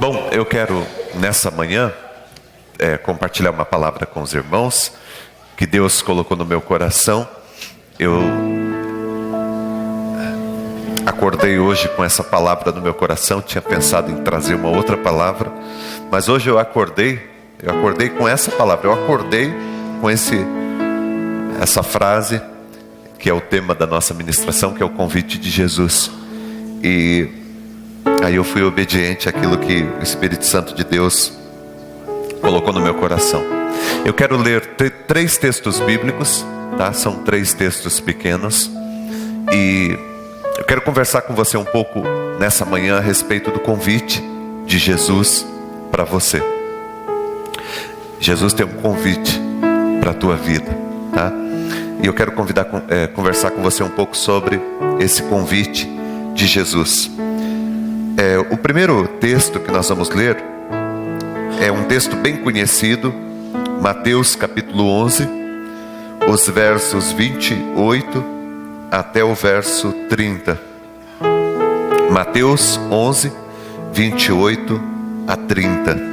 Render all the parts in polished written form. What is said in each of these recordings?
Bom, eu quero nessa manhã compartilhar uma palavra com os irmãos que Deus colocou no meu coração. Eu acordei hoje com essa palavra no meu coração, tinha pensado em trazer uma outra palavra, mas hoje eu acordei com essa palavra, eu acordei com essa frase que é o tema da nossa ministração, que é o convite de Jesus. E aí eu fui obediente àquilo que o Espírito Santo de Deus colocou no meu coração. Eu quero ler três textos bíblicos, tá? São três textos pequenos. E eu quero conversar com você um pouco nessa manhã a respeito do convite de Jesus para você. Jesus tem um convite para a tua vida, tá? E eu quero conversar com você um pouco sobre esse convite de Jesus. O primeiro texto que nós vamos ler é um texto bem conhecido, Mateus capítulo 11, os versos 28 até o verso 30. Mateus 11, 28 a 30.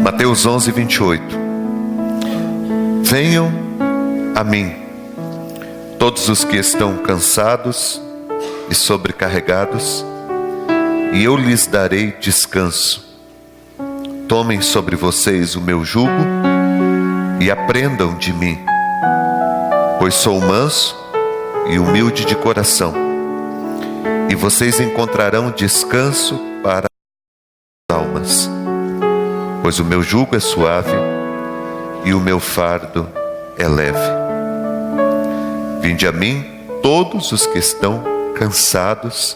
Mateus 11, 28. Venham a mim, todos os que estão cansados e sobrecarregados, e eu lhes darei descanso. Tomem sobre vocês o meu jugo e aprendam de mim, pois sou manso e humilde de coração, e vocês encontrarão descanso para as almas. Pois o meu jugo é suave e o meu fardo é leve. Vinde a mim todos os que estão cansados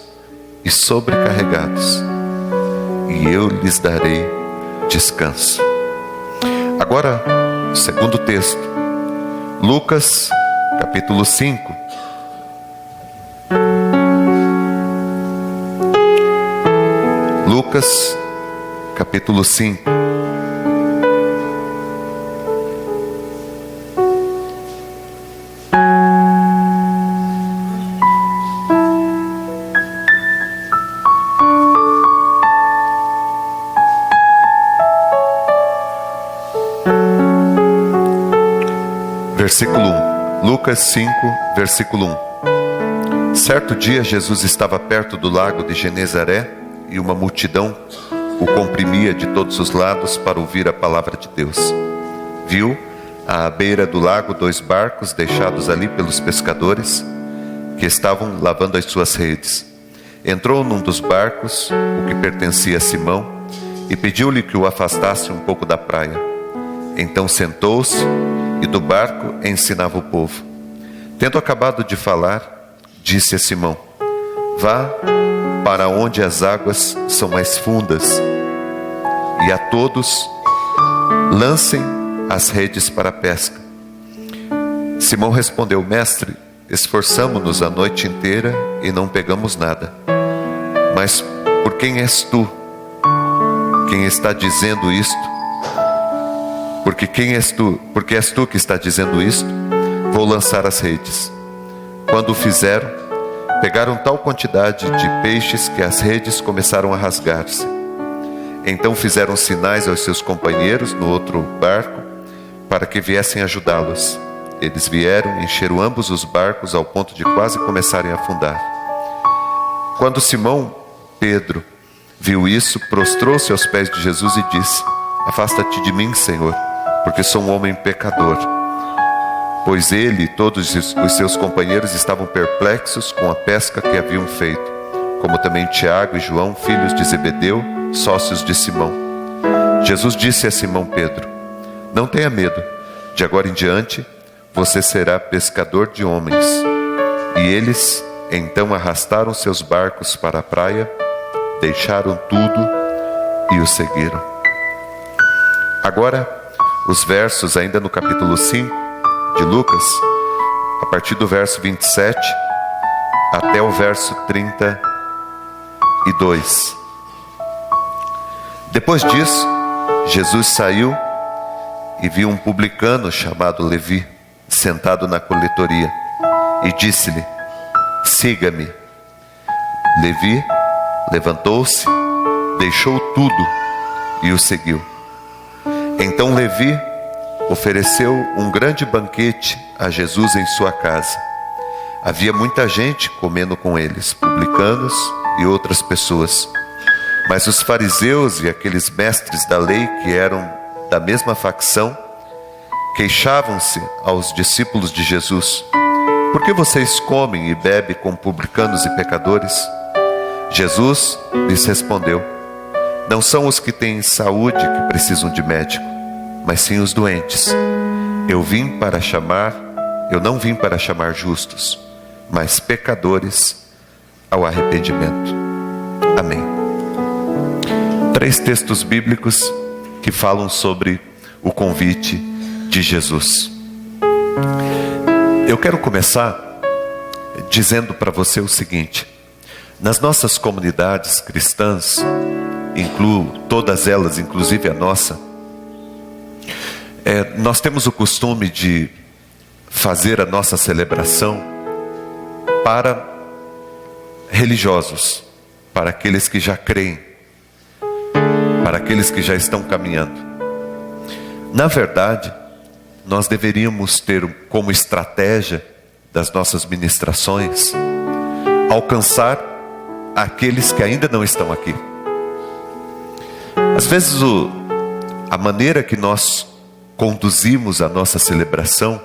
e sobrecarregados, e eu lhes darei descanso. Agora, o segundo texto, Lucas capítulo 5. Lucas capítulo 5. Versículo 1. Lucas 5, versículo 1. Certo dia Jesus estava perto do lago de Genezaré e uma multidão o comprimia de todos os lados para ouvir a palavra de Deus. Viu à beira do lago 2 barcos deixados ali pelos pescadores que estavam lavando as suas redes. Entrou num dos barcos, o que pertencia a Simão, e pediu-lhe que o afastasse um pouco da praia. Então sentou-se e do barco ensinava o povo. Tendo acabado de falar, disse a Simão: vá para onde as águas são mais fundas, e a todos lancem as redes para a pesca. Simão respondeu: mestre, esforçamo-nos a noite inteira e não pegamos nada. Mas por quem és tu? Quem está dizendo isto? Porque és tu que está dizendo isto? Vou lançar as redes. Quando o fizeram, pegaram tal quantidade de peixes que as redes começaram a rasgar-se. Então fizeram sinais aos seus companheiros no outro barco para que viessem ajudá-los. Eles vieram, encheram ambos os barcos ao ponto de quase começarem a afundar. Quando Simão Pedro viu isso, prostrou-se aos pés de Jesus e disse: afasta-te de mim, Senhor, porque sou um homem pecador. Pois ele e todos os seus companheiros estavam perplexos com a pesca que haviam feito, como também Tiago e João, filhos de Zebedeu, sócios de Simão. Jesus disse a Simão Pedro: não tenha medo, de agora em diante você será pescador de homens. E eles então arrastaram seus barcos para a praia, deixaram tudo e o seguiram. Agora, os versos ainda no capítulo 5 de Lucas, a partir do verso 27 até o verso 32. Depois disso, Jesus saiu e viu um publicano chamado Levi sentado na coletoria, e disse-lhe: siga-me. Levi levantou-se, deixou tudo e o seguiu. Então Levi ofereceu um grande banquete a Jesus em sua casa. Havia muita gente comendo com eles, publicanos e outras pessoas. Mas os fariseus e aqueles mestres da lei, que eram da mesma facção, queixavam-se aos discípulos de Jesus: por que vocês comem e bebem com publicanos e pecadores? Jesus lhes respondeu: não são os que têm saúde que precisam de médico, mas sim os doentes. Eu não vim para chamar justos, mas pecadores ao arrependimento. Amém. 3 textos bíblicos que falam sobre o convite de Jesus. Eu quero começar dizendo para você o seguinte: nas nossas comunidades cristãs, incluo todas elas, inclusive a nossa, nós temos o costume de fazer a nossa celebração para religiosos, para aqueles que já creem, para aqueles que já estão caminhando. Na verdade, nós deveríamos ter como estratégia das nossas ministrações alcançar aqueles que ainda não estão aqui. Às vezes a maneira que nós conduzimos a nossa celebração,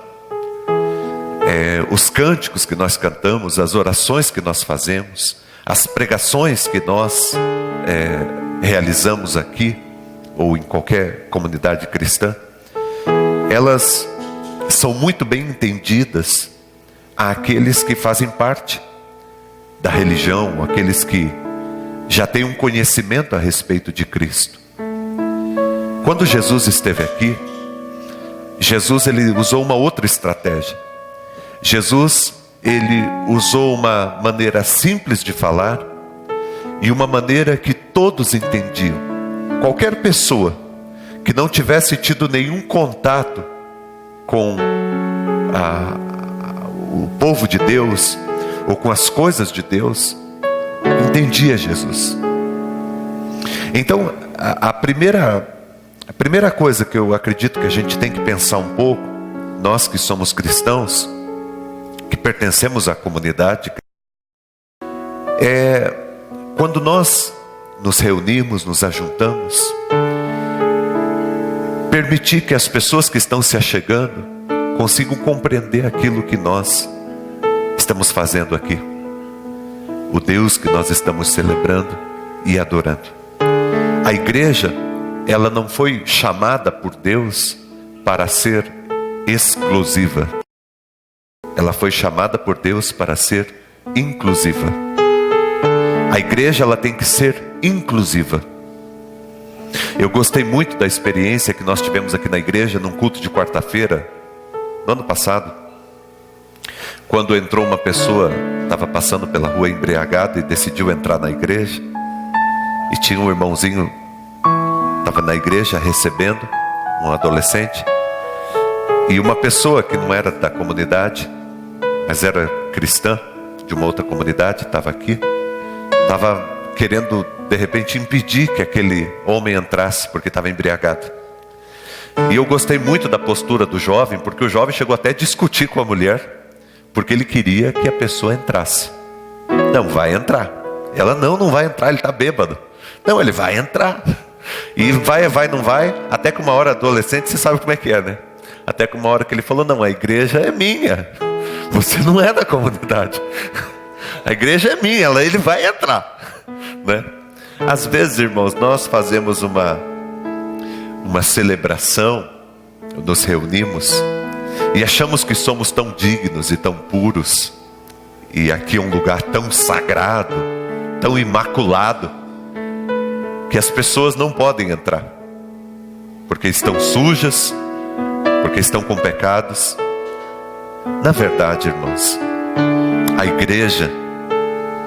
os cânticos que nós cantamos, as orações que nós fazemos, as pregações que nós realizamos aqui ou em qualquer comunidade cristã, elas são muito bem entendidas àqueles que fazem parte da religião, aqueles que já têm um conhecimento a respeito de Cristo. Quando Jesus esteve aqui, ele usou uma outra estratégia. Jesus, ele usou uma maneira simples de falar e uma maneira que todos entendiam. Qualquer pessoa que não tivesse tido nenhum contato com o povo de Deus ou com as coisas de Deus, entendia Jesus. Então, a primeira coisa que eu acredito que a gente tem que pensar um pouco, nós que somos cristãos, que pertencemos à comunidade, é quando nós nos reunimos, nos ajuntamos, permitir que as pessoas que estão se achegando consigam compreender aquilo que nós estamos fazendo aqui, o Deus que nós estamos celebrando e adorando. A igreja, ela não foi chamada por Deus para ser exclusiva. Ela foi chamada por Deus para ser inclusiva. A igreja, ela tem que ser inclusiva. Eu gostei muito da experiência que nós tivemos aqui na igreja, num culto de quarta-feira, no ano passado, quando entrou uma pessoa, estava passando pela rua embriagada e decidiu entrar na igreja, e tinha um irmãozinho, estava na igreja recebendo, um adolescente, e uma pessoa que não era da comunidade, mas era cristã, de uma outra comunidade, estava aqui, estava querendo de repente impedir que aquele homem entrasse, porque estava embriagado. E eu gostei muito da postura do jovem, porque o jovem chegou até a discutir com a mulher, porque ele queria que a pessoa entrasse. Não vai entrar. Ela: não vai entrar, ele está bêbado. Não, ele vai entrar. E vai, não vai, até que uma hora, adolescente, você sabe como é que é, né? Até que uma hora que ele falou: não, a igreja é minha, você não é da comunidade, a igreja é minha, ele vai entrar, né? Às vezes, irmãos, nós fazemos uma celebração, nos reunimos e achamos que somos tão dignos e tão puros, e aqui é um lugar tão sagrado, tão imaculado, que as pessoas não podem entrar, porque estão sujas, porque estão com pecados. Na verdade, irmãos, a igreja,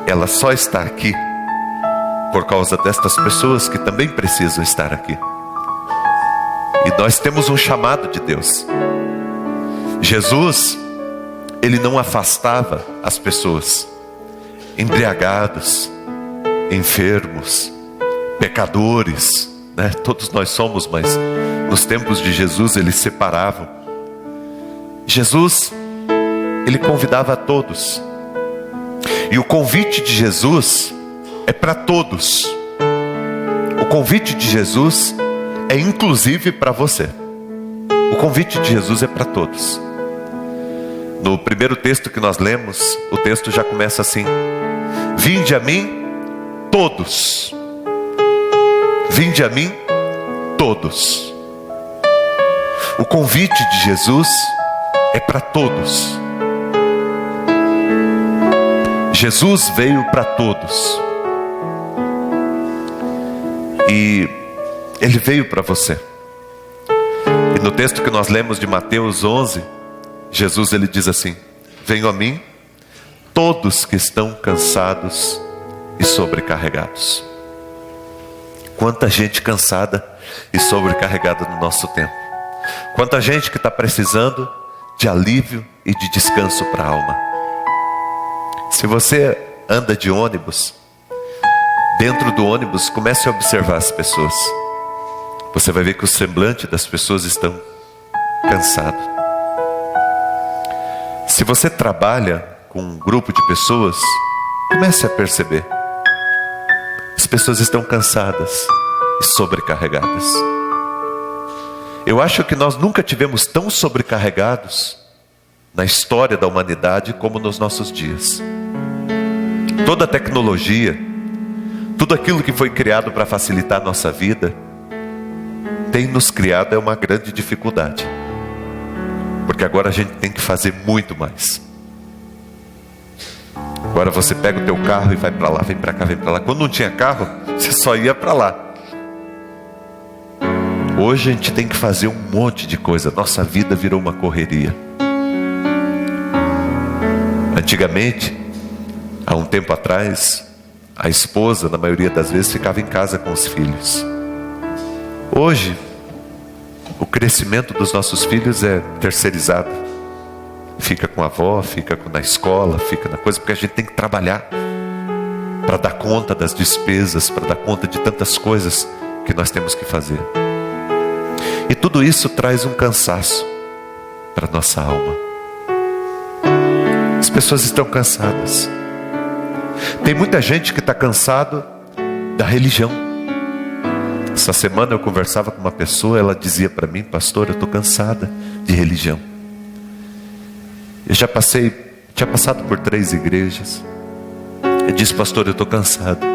ela só está aqui por causa destas pessoas que também precisam estar aqui. E nós temos um chamado de Deus. Jesus, Ele não afastava as pessoas, embriagados, enfermos, pecadores, né? Todos nós somos, mas nos tempos de Jesus eles separavam. Jesus, ele convidava a todos. E o convite de Jesus é para todos. O convite de Jesus é inclusive para você. O convite de Jesus é para todos. No primeiro texto que nós lemos, o texto já começa assim: vinde a mim todos. Vinde a mim todos. O convite de Jesus é para todos. Jesus veio para todos. E Ele veio para você. E no texto que nós lemos de Mateus 11, Jesus ele diz assim: venham a mim todos que estão cansados e sobrecarregados. Quanta gente cansada e sobrecarregada no nosso tempo. Quanta gente que está precisando de alívio e de descanso para a alma. Se você anda de ônibus, dentro do ônibus, comece a observar as pessoas. Você vai ver que o semblante das pessoas estão cansado. Se você trabalha com um grupo de pessoas, comece a perceber. As pessoas estão cansadas e sobrecarregadas. Eu acho que nós nunca tivemos tão sobrecarregados na história da humanidade como nos nossos dias. Toda a tecnologia, tudo aquilo que foi criado para facilitar a nossa vida, tem nos criado uma grande dificuldade. Porque agora a gente tem que fazer muito mais. Agora você pega o teu carro e vai para lá, vem para cá, vem para lá. Quando não tinha carro, você só ia para lá. Hoje a gente tem que fazer um monte de coisa. Nossa vida virou uma correria. Antigamente, há um tempo atrás, a esposa, na maioria das vezes, ficava em casa com os filhos. Hoje, o crescimento dos nossos filhos é terceirizado. Fica com a avó, fica na escola, fica na coisa, porque a gente tem que trabalhar para dar conta das despesas, para dar conta de tantas coisas que nós temos que fazer. E tudo isso traz um cansaço para a nossa alma. As pessoas estão cansadas. Tem muita gente que está cansado da religião. Essa semana eu conversava com uma pessoa, ela dizia para mim: pastor, eu estou cansada de religião. Eu tinha passado por 3 igrejas. Eu disse: pastor, eu estou cansado.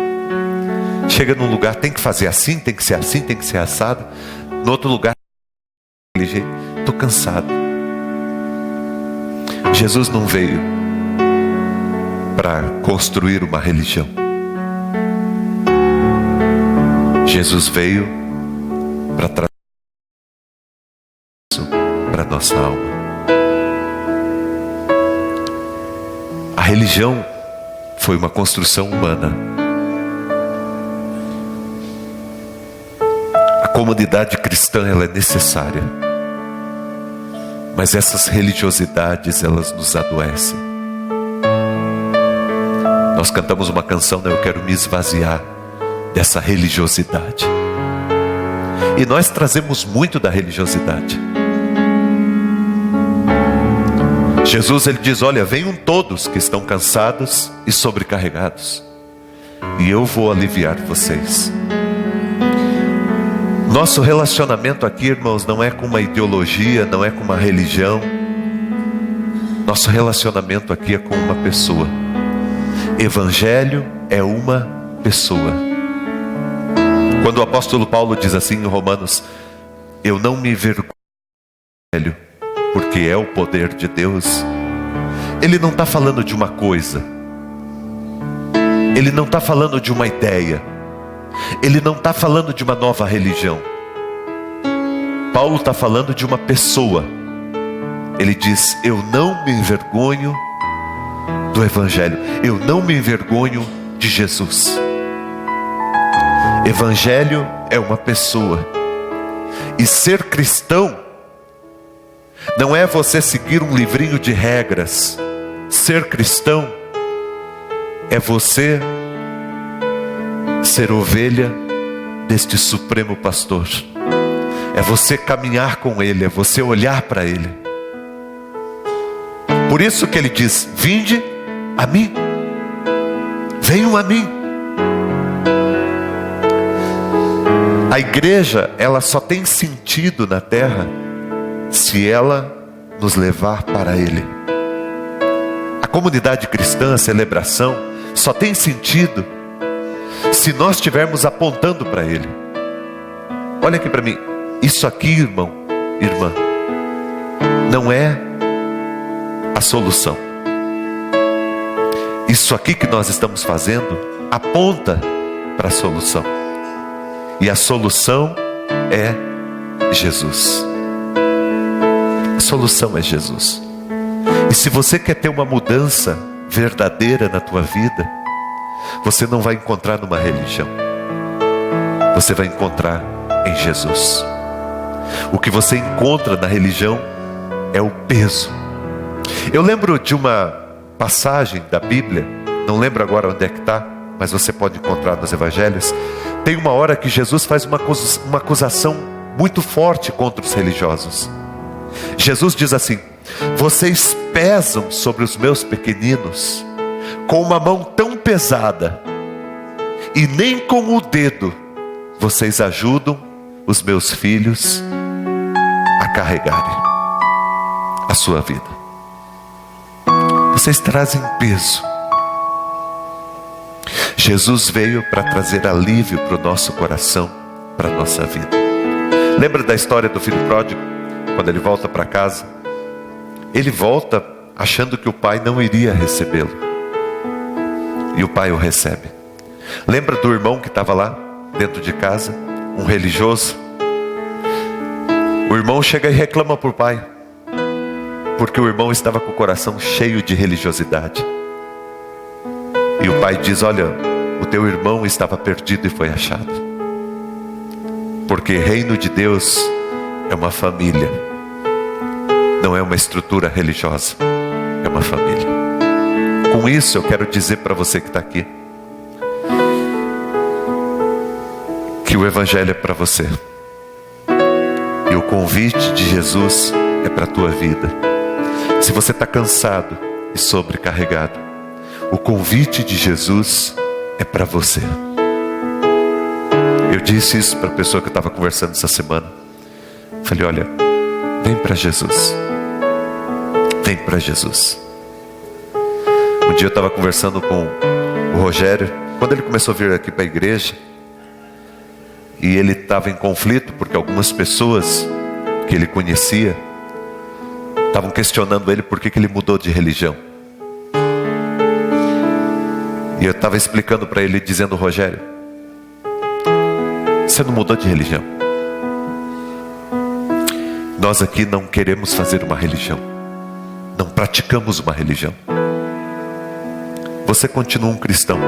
Chega num lugar, tem que fazer assim, tem que ser assim, tem que ser assado. No outro lugar, estou cansado. Jesus não veio para construir uma religião. Jesus veio para trazer isso para a nossa alma. A religião foi uma construção humana. A comunidade cristã, ela é necessária. Mas essas religiosidades, elas nos adoecem. Nós cantamos uma canção, né? Eu quero me esvaziar dessa religiosidade. E nós trazemos muito da religiosidade. Jesus ele diz: olha, venham todos que estão cansados e sobrecarregados, e eu vou aliviar vocês. Nosso relacionamento aqui, irmãos, não é com uma ideologia, não é com uma religião. Nosso relacionamento aqui é com uma pessoa. Evangelho é uma pessoa. Quando o apóstolo Paulo diz assim em Romanos: eu não me envergonho do Evangelho, porque é o poder de Deus. Ele não está falando de uma coisa. Ele não está falando de uma ideia. Ele não está falando de uma nova religião. Paulo está falando de uma pessoa. Ele diz: eu não me envergonho do Evangelho. Eu não me envergonho de Jesus. Evangelho é uma pessoa. E ser cristão Não é você seguir um livrinho de regras. Ser cristão é você ser ovelha deste Supremo Pastor. É você caminhar com Ele, é você olhar para Ele. Por isso que Ele diz: vinde a mim, venham a mim. A igreja, ela só tem sentido na terra se ela nos levar para Ele. A comunidade cristã, a celebração, só tem sentido se nós estivermos apontando para Ele. Olha aqui para mim. Isso aqui, irmão, irmã, não é a solução. Isso aqui que nós estamos fazendo aponta para a solução. E a solução é Jesus. A solução é Jesus. E se você quer ter uma mudança verdadeira na tua vida, você não vai encontrar numa religião. Você vai encontrar em Jesus. O que você encontra na religião é o peso. Eu lembro de uma passagem da Bíblia, não lembro agora onde é que está, mas você pode encontrar nos evangelhos. Tem uma hora que Jesus faz uma acusação muito forte contra os religiosos. Jesus diz assim: vocês pesam sobre os meus pequeninos com uma mão tão pesada, e nem com o dedo vocês ajudam os meus filhos a carregarem a sua vida. Vocês trazem peso. Jesus veio para trazer alívio para o nosso coração, para a nossa vida. Lembra da história do filho pródigo? Quando ele volta para casa, ele volta achando que o pai não iria recebê-lo, e o pai o recebe. Lembra do irmão que estava lá dentro de casa, um religioso? O irmão chega e reclama para o pai, porque o irmão estava com o coração cheio de religiosidade. E o pai diz: olha, o teu irmão estava perdido e foi achado. Porque reino de Deus é uma família, não é uma estrutura religiosa, é uma família. Com isso eu quero dizer para você que está aqui, que o Evangelho é para você. E o convite de Jesus é para a tua vida. Se você está cansado e sobrecarregado, o convite de Jesus é para você. Eu disse isso para a pessoa que eu estava conversando essa semana. Falei: olha, vem para Jesus. Vem para Jesus. Um dia eu estava conversando com o Rogério, quando ele começou a vir aqui para a igreja, e ele estava em conflito, porque algumas pessoas que ele conhecia estavam questionando ele por que ele mudou de religião. E eu estava explicando para ele, dizendo: Rogério, você não mudou de religião. Nós aqui não queremos fazer uma religião, não praticamos uma religião. Você continua um cristão.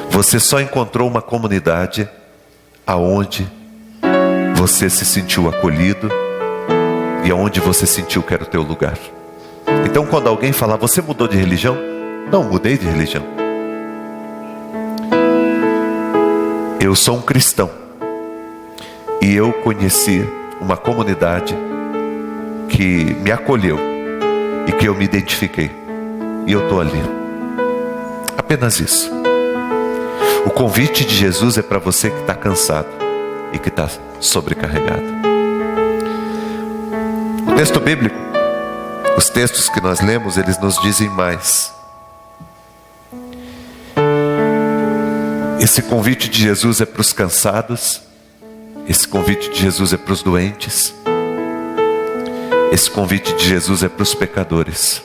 Você só encontrou uma comunidade aonde você se sentiu acolhido e aonde você sentiu que era o teu lugar. Então quando alguém falar: você mudou de religião? Não mudei de religião. Eu sou um cristão e eu conheci uma comunidade que me acolheu e que eu me identifiquei, e eu estou ali. Apenas isso. O convite de Jesus é para você que está cansado e que está sobrecarregado. O texto bíblico, os textos que nós lemos, eles nos dizem mais. Esse convite de Jesus é para os cansados. Esse convite de Jesus é para os doentes. Esse convite de Jesus é para os pecadores.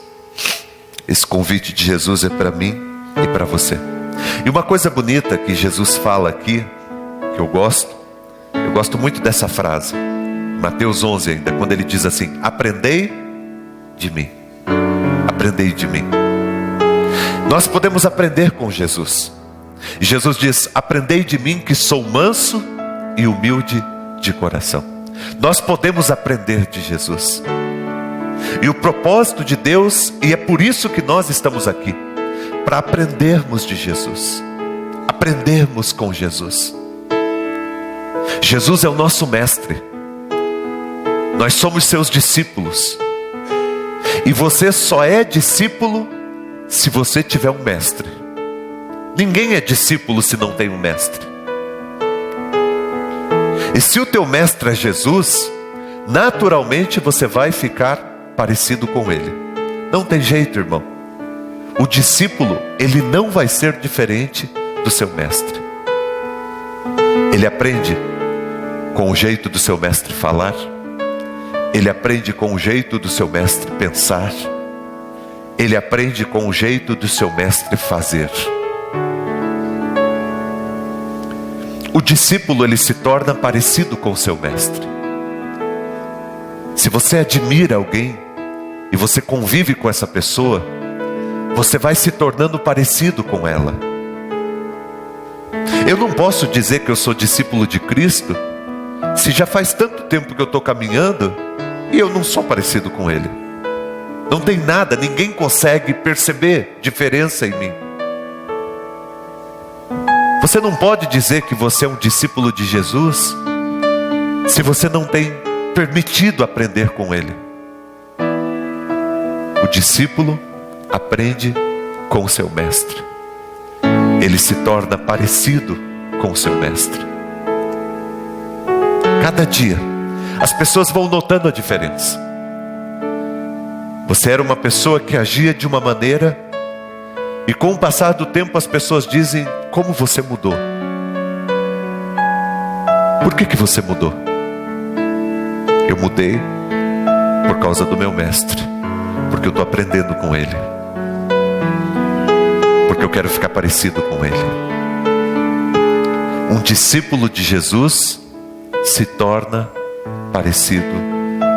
Esse convite de Jesus é para mim e para você. E uma coisa bonita que Jesus fala aqui, que eu gosto muito dessa frase, Mateus 11 ainda, quando ele diz assim: aprendei de mim. Aprendei de mim. Nós podemos aprender com Jesus. Jesus diz: aprendei de mim, que sou manso e humilde de coração. Nós podemos aprender de Jesus. E o propósito de Deus, e é por isso que nós estamos aqui, para aprendermos de Jesus, aprendermos com Jesus. Jesus é o nosso mestre, nós somos seus discípulos, e você só é discípulo se você tiver um mestre. Ninguém é discípulo se não tem um mestre. E se o teu mestre é Jesus, naturalmente você vai ficar parecido com ele. Não tem jeito, irmão. O discípulo, ele não vai ser diferente do seu mestre. Ele aprende com o jeito do seu mestre falar. Ele aprende com o jeito do seu mestre pensar. Ele aprende com o jeito do seu mestre fazer. O discípulo, ele se torna parecido com o seu mestre. Se você admira alguém e você convive com essa pessoa, você vai se tornando parecido com ela. Eu não posso dizer que eu sou discípulo de Cristo se já faz tanto tempo que eu estou caminhando e eu não sou parecido com Ele. Não tem nada, ninguém consegue perceber diferença em mim. Você não pode dizer que você é um discípulo de Jesus se você não tem permitido aprender com Ele. O discípulo aprende com o seu mestre. Ele se torna parecido com o seu mestre. Cada dia, as pessoas vão notando a diferença. Você era uma pessoa que agia de uma maneira, e com o passar do tempo as pessoas dizem: como você mudou? Por que você mudou? Eu mudei por causa do meu mestre, porque eu estou aprendendo com ele, porque eu quero ficar parecido com ele. Um discípulo de Jesus se torna parecido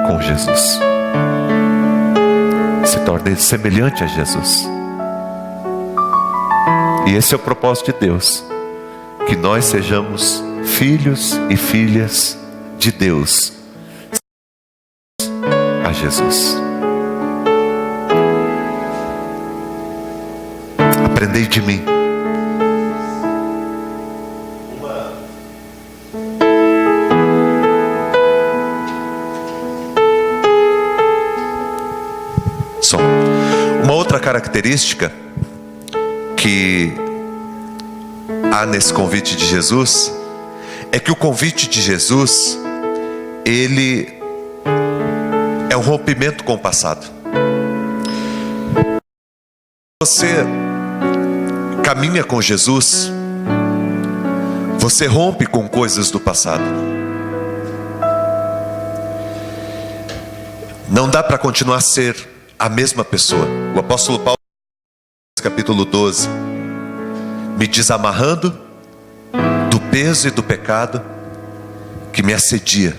com Jesus, se torna semelhante a Jesus. E esse é o propósito de Deus, que nós sejamos filhos e filhas de Deus, a Jesus. Aprendei de mim. Uma outra característica que há nesse convite de Jesus é que o convite de Jesus, ele é um rompimento com o passado. Você caminha com Jesus, você rompe com coisas do passado. Não dá para continuar a ser a mesma pessoa. O apóstolo Paulo, capítulo 12, me desamarrando do peso e do pecado que me assedia,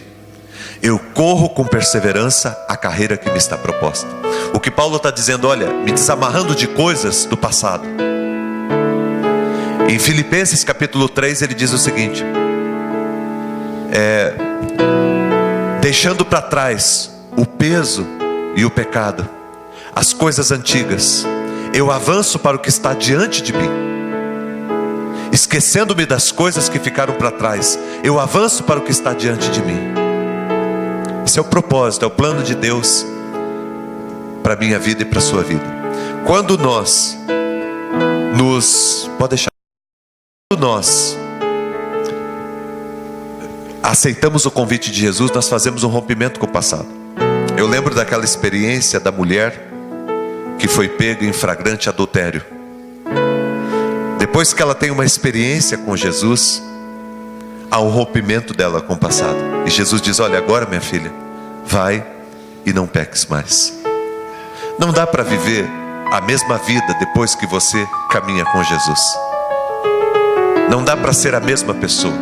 eu corro com perseverança a carreira que me está proposta. O que Paulo está dizendo, olha, me desamarrando de coisas do passado. Em Filipenses capítulo 3 ele diz o seguinte: deixando para trás o peso e o pecado, as coisas antigas, eu avanço para o que está diante de mim. Esquecendo-me das coisas que ficaram para trás, eu avanço para o que está diante de mim. Esse é o propósito, é o plano de Deus para a minha vida e para a sua vida. Quando nós aceitamos o convite de Jesus, nós fazemos um rompimento com o passado. Eu lembro daquela experiência da mulher que foi pega em flagrante adultério. Depois que ela tem uma experiência com Jesus, há um rompimento dela com o passado. E Jesus diz: olha, agora minha filha, vai e não peques mais. Não dá para viver a mesma vida depois que você caminha com Jesus. Não dá para ser a mesma pessoa.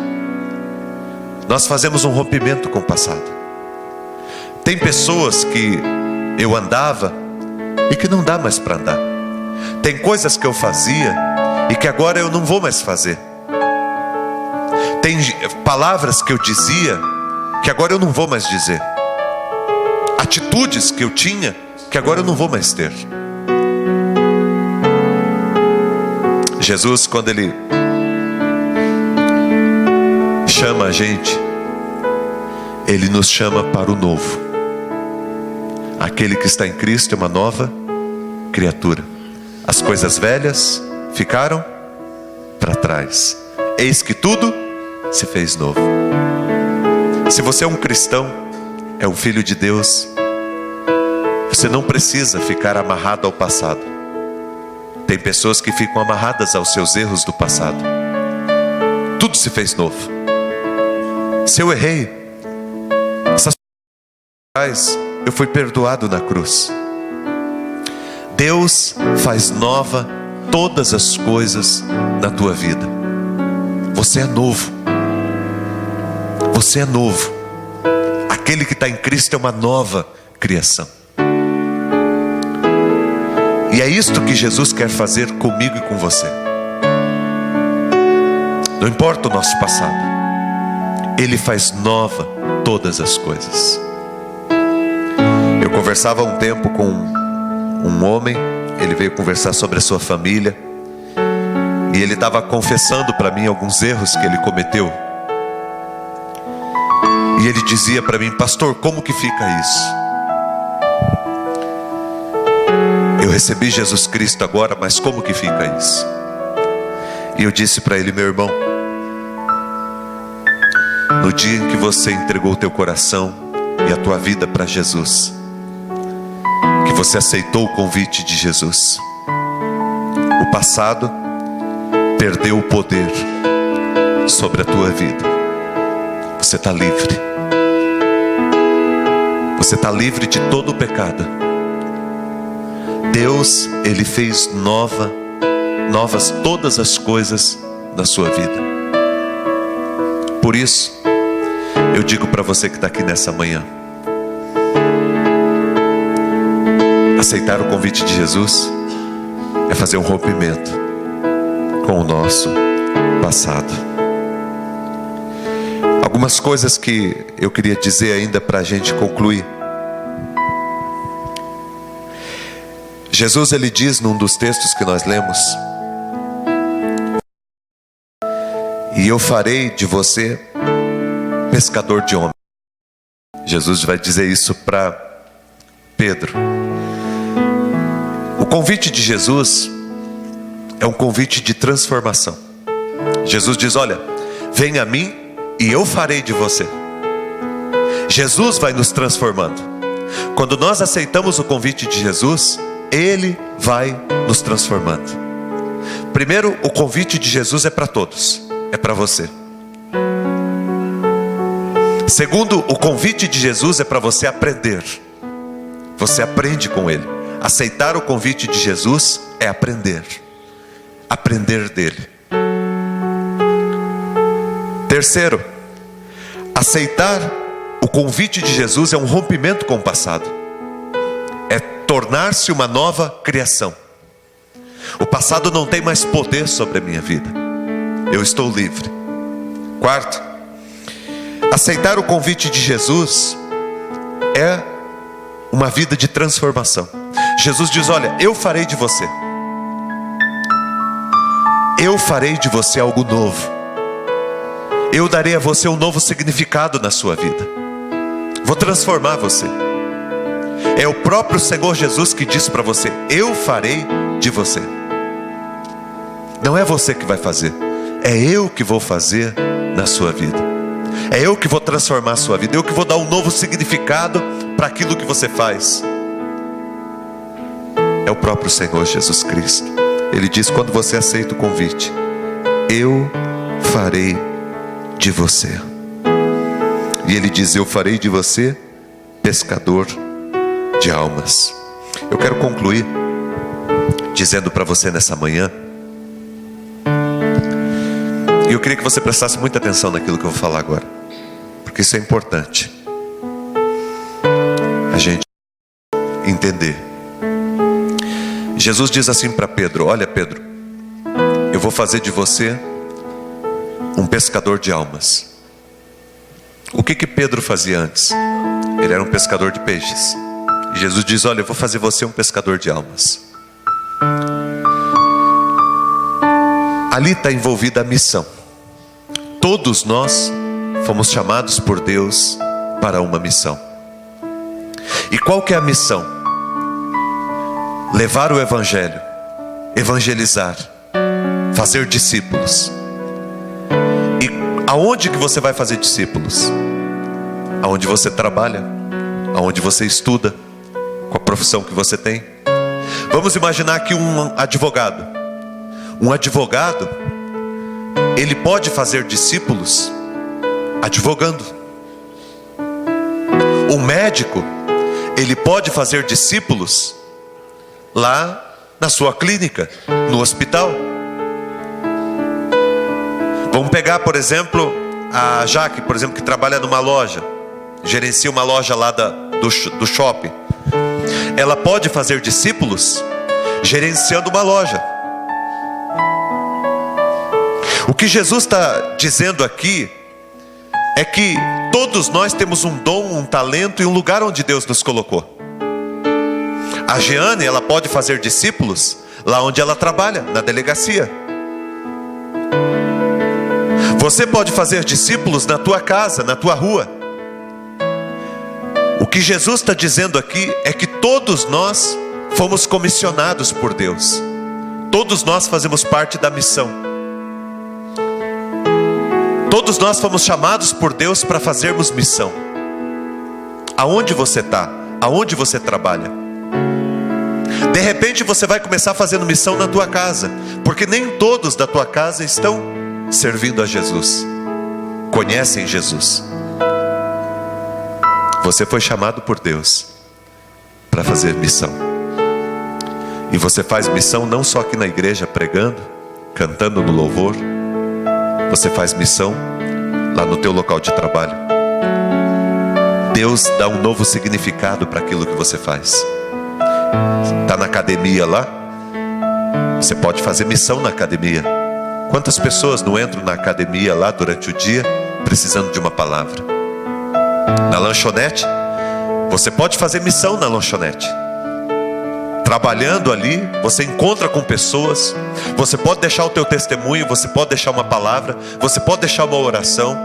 Nós fazemos um rompimento com o passado. Tem pessoas que eu andava e que não dá mais para andar. Tem coisas que eu fazia e que agora eu não vou mais fazer. Tem palavras que eu dizia que agora eu não vou mais dizer, atitudes que eu tinha que agora eu não vou mais ter. Jesus, quando Ele chama a gente, Ele nos chama para o novo. Aquele que está em Cristo é uma nova criatura. As coisas velhas ficaram para trás, eis que tudo se fez novo. Se você é um cristão, é um filho de Deus, você não precisa ficar amarrado ao passado. Tem pessoas que ficam amarradas aos seus erros do passado. Tudo se fez novo. Se eu errei, essas coisas, eu fui perdoado na cruz. Deus faz nova todas as coisas na tua vida. Você é novo. Você é novo. Aquele que está em Cristo é uma nova criação. E é isto que Jesus quer fazer comigo e com você. Não importa o nosso passado, Ele faz nova todas as coisas. Eu conversava há um tempo com um homem, ele veio conversar sobre a sua família, e ele estava confessando para mim alguns erros que ele cometeu. E ele dizia para mim: pastor, como que fica isso? Eu recebi Jesus Cristo agora, mas como que fica isso? E eu disse para ele: meu irmão, no dia em que você entregou o teu coração e a tua vida para Jesus, que você aceitou o convite de Jesus, o passado perdeu o poder sobre a tua vida. Você está livre. Você está livre de todo o pecado. Deus, Ele fez novas todas as coisas na sua vida. Por isso, eu digo para você que está aqui nessa manhã: aceitar o convite de Jesus é fazer um rompimento com o nosso passado. Algumas coisas que eu queria dizer ainda para a gente concluir. Jesus, Ele diz num dos textos que nós lemos: e eu farei de você pescador de homens. Jesus vai dizer isso para Pedro. O convite de Jesus é um convite de transformação. Jesus diz: olha, vem a mim e eu farei de você. Jesus vai nos transformando. Quando nós aceitamos o convite de Jesus, Ele vai nos transformando. Primeiro, o convite de Jesus é para todos, é para você. Segundo, o convite de Jesus é para você aprender. Você aprende com Ele. Aceitar o convite de Jesus é aprender. Aprender dele. Terceiro, aceitar o convite de Jesus é um rompimento com o passado. É tornar-se uma nova criação. O passado não tem mais poder sobre a minha vida. Eu estou livre. Quarto, aceitar o convite de Jesus é uma vida de transformação. Jesus diz: olha, eu farei de você. Eu farei de você algo novo. Eu darei a você um novo significado na sua vida. Vou transformar você. É o próprio Senhor Jesus que diz para você: eu farei de você. Não é você que vai fazer, é eu que vou fazer na sua vida. É eu que vou transformar a sua vida. Eu que vou dar um novo significado para aquilo que você faz. É o próprio Senhor Jesus Cristo. Ele diz: quando você aceita o convite, eu farei de você. E Ele diz: eu farei de você pescador de almas. Eu quero concluir dizendo para você nessa manhã, e eu queria que você prestasse muita atenção naquilo que eu vou falar agora, porque isso é importante a gente entender. Jesus diz assim para Pedro: olha, Pedro, eu vou fazer de você um pescador de almas. O que Pedro fazia antes? Ele era um pescador de peixes. E Jesus diz: olha, eu vou fazer você um pescador de almas. Ali está envolvida a missão. Todos nós fomos chamados por Deus para uma missão. E qual que é a missão? Levar o Evangelho, evangelizar, fazer discípulos. E aonde que você vai fazer discípulos? Aonde você trabalha, aonde você estuda, com a profissão que você tem. Vamos imaginar aqui um advogado. Um advogado, ele pode fazer discípulos advogando. Um médico, ele pode fazer discípulos lá na sua clínica, no hospital. Vamos pegar, por exemplo, a Jaque, por exemplo, que trabalha numa loja, gerencia uma loja lá do shopping. Ela pode fazer discípulos gerenciando uma loja. O que Jesus está dizendo aqui é que todos nós temos um dom, um talento e um lugar onde Deus nos colocou. A Jeane, ela pode fazer discípulos lá onde ela trabalha, na delegacia. Você pode fazer discípulos na tua casa, na tua rua. O que Jesus está dizendo aqui é que todos nós fomos comissionados por Deus. Todos nós fazemos parte da missão. Todos nós fomos chamados por Deus para fazermos missão. Aonde você está? Aonde você trabalha? De repente você vai começar fazendo missão na tua casa, porque nem todos da tua casa estão servindo a Jesus, conhecem Jesus. Você foi chamado por Deus para fazer missão. E você faz missão não só aqui na igreja pregando, cantando no louvor. Você faz missão lá no teu local de trabalho. Deus dá um novo significado para aquilo que você faz. Está na academia lá, você pode fazer missão na academia. Quantas pessoas não entram na academia lá durante o dia precisando de uma palavra? Na lanchonete, você pode fazer missão na lanchonete. Trabalhando ali, você encontra com pessoas. Você pode deixar o teu testemunho, você pode deixar uma palavra, você pode deixar uma oração.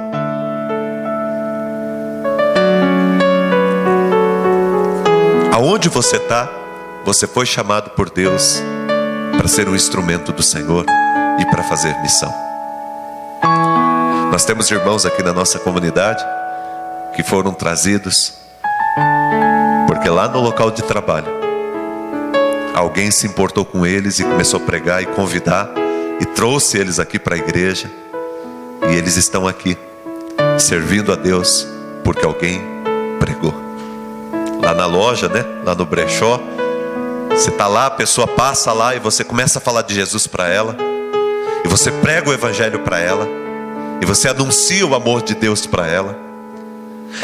Aonde você está, você foi chamado por Deus para ser um instrumento do Senhor e para fazer missão. Nós temos irmãos aqui na nossa comunidade que foram trazidos porque lá no local de trabalho alguém se importou com eles e começou a pregar e convidar e trouxe eles aqui para a igreja, e eles estão aqui servindo a Deus porque alguém pregou. Lá na loja, né? Lá no brechó, você está lá, a pessoa passa lá e você começa a falar de Jesus para ela, e você prega o evangelho para ela, e você anuncia o amor de Deus para ela.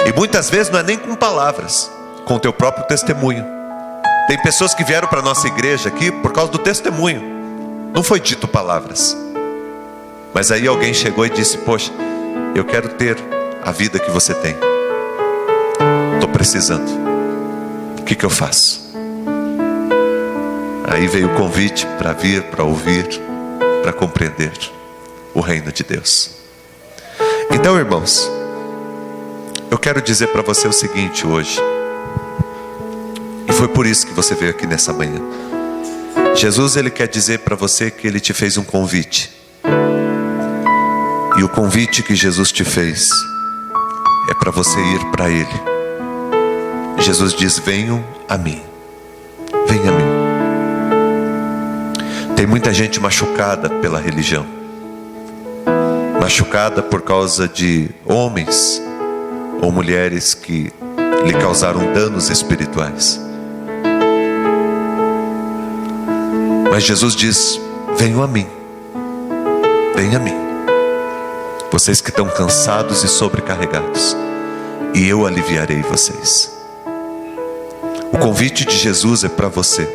E muitas vezes não é nem com palavras, com o teu próprio testemunho. Tem pessoas que vieram para a nossa igreja aqui por causa do testemunho. Não foi dito palavras, mas aí alguém chegou e disse: poxa, eu quero ter a vida que você tem, estou precisando, o que eu faço? Aí veio o convite para vir, para ouvir, para compreender o reino de Deus. Então, irmãos, eu quero dizer para você o seguinte hoje, e foi por isso que você veio aqui nessa manhã. Jesus, Ele quer dizer para você que Ele te fez um convite. E o convite que Jesus te fez é para você ir para Ele. Jesus diz: venham a mim. Venha a mim. Tem muita gente machucada pela religião, machucada por causa de homens ou mulheres que lhe causaram danos espirituais. Mas Jesus diz: venham a mim. Venham a mim, vocês que estão cansados e sobrecarregados, e eu aliviarei vocês. O convite de Jesus é para você,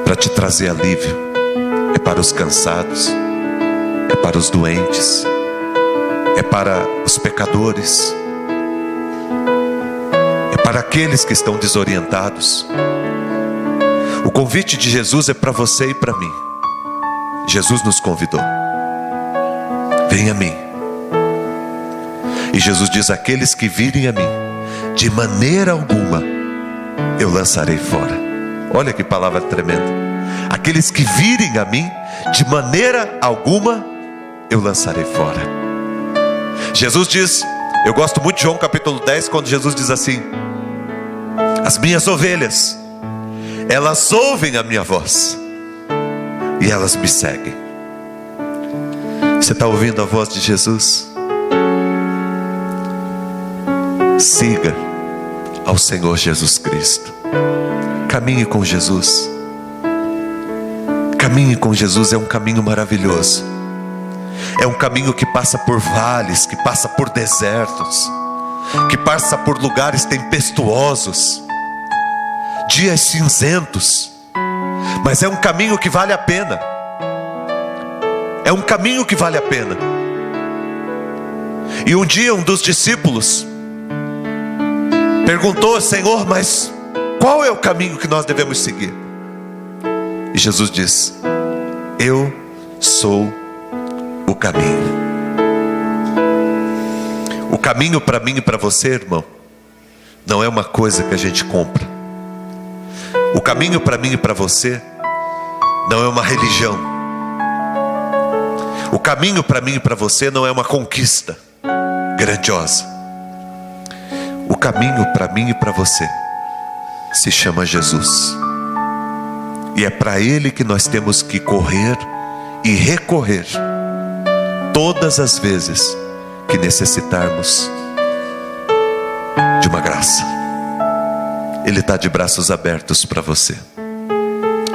para te trazer alívio. É para os cansados, é para os doentes, é para os pecadores, é para aqueles que estão desorientados. O convite de Jesus é para você e para mim. Jesus nos convidou: venha a mim. E Jesus diz: aqueles que virem a mim, de maneira alguma eu lançarei fora. Olha que palavra tremenda. Aqueles que virem a mim, de maneira alguma eu lançarei fora. Jesus diz, eu gosto muito de João capítulo 10, quando Jesus diz assim: as minhas ovelhas, elas ouvem a minha voz e elas me seguem. Você está ouvindo a voz de Jesus? Siga ao Senhor Jesus Cristo. Caminhe com Jesus. Caminhe com Jesus, é um caminho maravilhoso. É um caminho que passa por vales, que passa por desertos, que passa por lugares tempestuosos, dias cinzentos. Mas é um caminho que vale a pena. É um caminho que vale a pena. E um dia um dos discípulos perguntou: Senhor, mas qual é o caminho que nós devemos seguir? E Jesus diz: eu sou o caminho. O caminho para mim e para você, irmão, não é uma coisa que a gente compra. O caminho para mim e para você não é uma religião. O caminho para mim e para você não é uma conquista grandiosa. O caminho para mim e para você se chama Jesus. E é para Ele que nós temos que correr e recorrer todas as vezes que necessitarmos de uma graça. Ele está de braços abertos para você.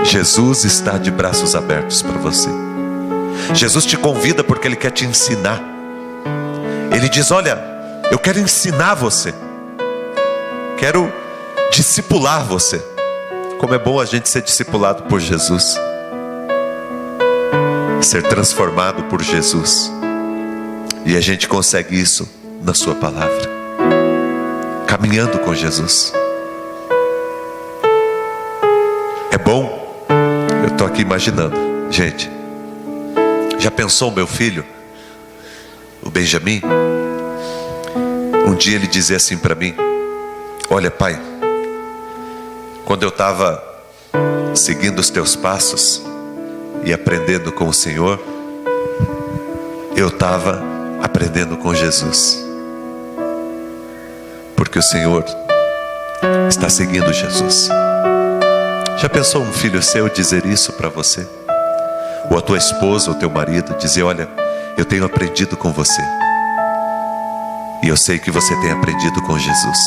Jesus está de braços abertos para você. Jesus te convida porque Ele quer te ensinar. Ele diz: olha, eu quero ensinar você, quero discipular você. Como é bom a gente ser discipulado por Jesus, ser transformado por Jesus. E a gente consegue isso na sua palavra, caminhando com Jesus. É bom. Eu estou aqui imaginando, gente, já pensou o meu filho, o Benjamin? Um dia ele dizia assim para mim: olha, pai, quando eu estava seguindo os teus passos e aprendendo com o Senhor, eu estava aprendendo com Jesus, porque o Senhor está seguindo Jesus. Já pensou um filho seu dizer isso para você? Ou a tua esposa ou teu marido dizer: olha, eu tenho aprendido com você, e eu sei que você tem aprendido com Jesus.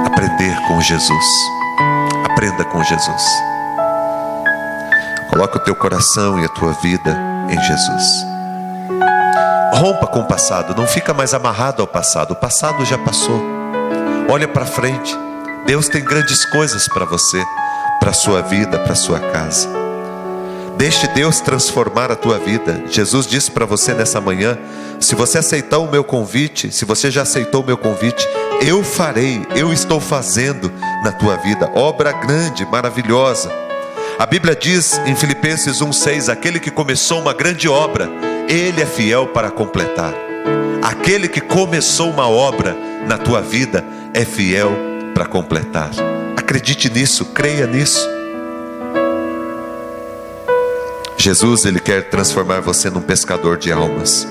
Aprender com Jesus. Aprenda com Jesus. Coloca o teu coração e a tua vida em Jesus. Rompa com o passado. Não fica mais amarrado ao passado. O passado já passou. Olha para frente. Deus tem grandes coisas para você, para a sua vida, para a sua casa. Deixe Deus transformar a tua vida. Jesus disse para você nessa manhã: se você aceitar o meu convite, se você já aceitou o meu convite, eu farei, eu estou fazendo na tua vida obra grande, maravilhosa. A Bíblia diz em Filipenses 1:6: aquele que começou uma grande obra, Ele é fiel para completar. Aquele que começou uma obra na tua vida é fiel para completar. Acredite nisso, creia nisso. Jesus, Ele quer transformar você num pescador de almas,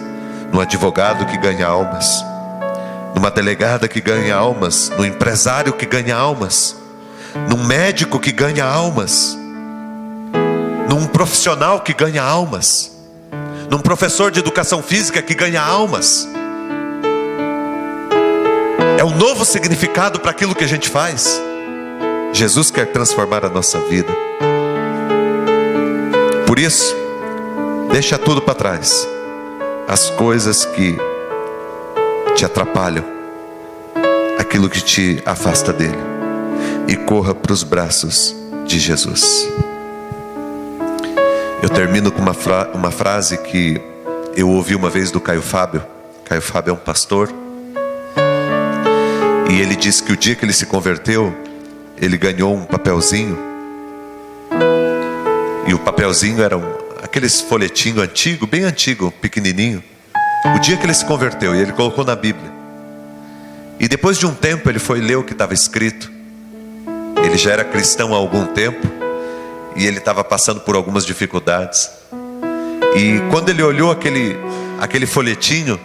num advogado que ganha almas, numa delegada que ganha almas, num empresário que ganha almas, num médico que ganha almas, num profissional que ganha almas, num professor de educação física que ganha almas. É um novo significado para aquilo que a gente faz. Jesus quer transformar a nossa vida. Por isso, deixa tudo para trás, as coisas que te atrapalham, aquilo que te afasta dele, e corra para os braços de Jesus. Eu termino com uma frase que Eu ouvi uma vez do Caio Fábio. Caio Fábio é um pastor. E ele disse que o dia que ele se converteu, ele ganhou um papelzinho. E o papelzinho era aqueles folhetinho antigo, bem antigo, pequenininho. O dia que ele se converteu, e ele colocou na Bíblia. E depois de um tempo ele foi ler o que estava escrito. Ele já era cristão há algum tempo, e ele estava passando por algumas dificuldades. E quando ele olhou aquele folhetinho,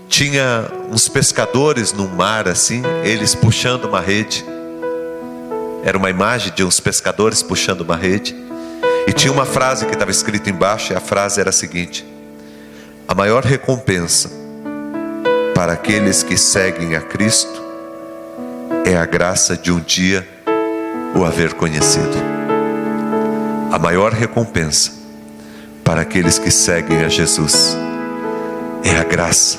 tinha uns pescadores no mar assim, eles puxando uma rede. Era uma imagem de uns pescadores puxando uma rede. E tinha uma frase que estava escrita embaixo, e a frase era a seguinte: a maior recompensa para aqueles que seguem a Cristo é a graça de um dia o haver conhecido. A maior recompensa para aqueles que seguem a Jesus é a graça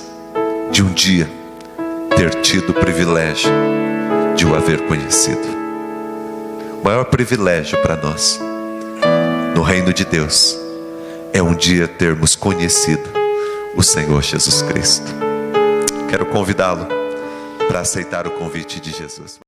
de um dia ter tido o privilégio de o haver conhecido. O maior privilégio para nós no reino de Deus é um dia termos conhecido o Senhor Jesus Cristo. Quero convidá-lo para aceitar o convite de Jesus.